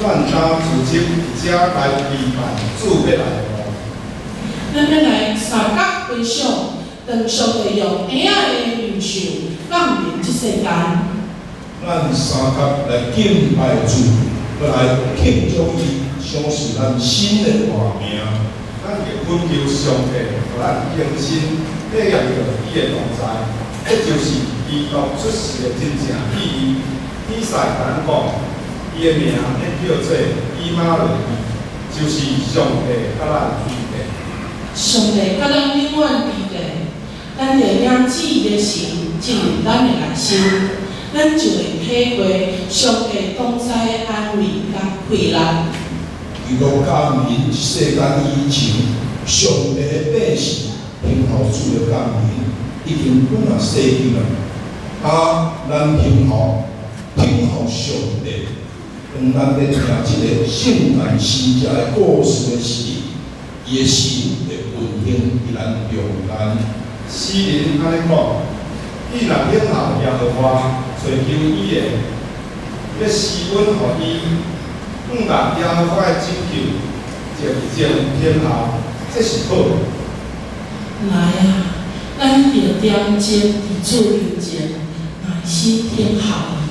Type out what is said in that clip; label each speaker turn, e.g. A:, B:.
A: 万家自责，家来避办主要来哦。
B: 咱要来三角回想，当上帝用婴仔的形象降临这世间。
A: 咱三角来敬拜主，要来庆祝伊，赏赐咱新的活命。咱会恳求上帝，互咱更新体验着伊的同在，这就是基督出世的真正意义。比赛咱讲，伊的名咧叫做以马内利，就是上帝甲咱同在。
B: 上帝甲咱永远伫咧，咱着领旨意的神进入咱的内心，咱就会体会上帝同在的安慰甲快乐。
A: 基督降临世间以前，上帝的百姓听候主的降临，已经本来世间啦。咱听候上帝，当咱咧听一个圣诞时节的故事的时，伊的神会运行伫咱中间。诗人安尼讲：伊若领候耶和华，寻求伊的，要施恩予伊。毋但耶和华的拯救，静静天候，这是好。
B: 来啊，咱着点睛伫主面前，耐心听候伊。